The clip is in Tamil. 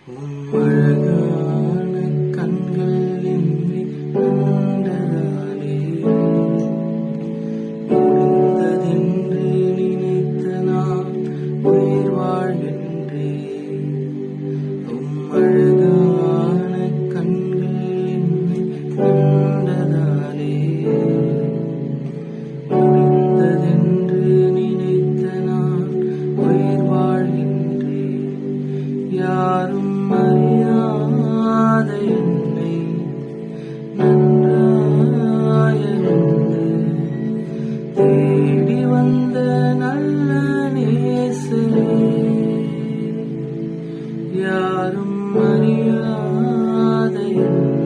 அழகான கண்கள் என்னை கண்டதாலே முடிந்ததென்று நினைத்த நான் உயிர் வாழ்கின்றேன். அழகான கண்கள் என்னை கண்டதாலே முடிந்ததென்று நினைத்த நான் உயிர் வாழ்கின்றேன். யாரும் அறியாத என்னை நன்றாயறிந்து தேடி வந்த நல்ல நேசரே, யாரும் அறியாத என்னை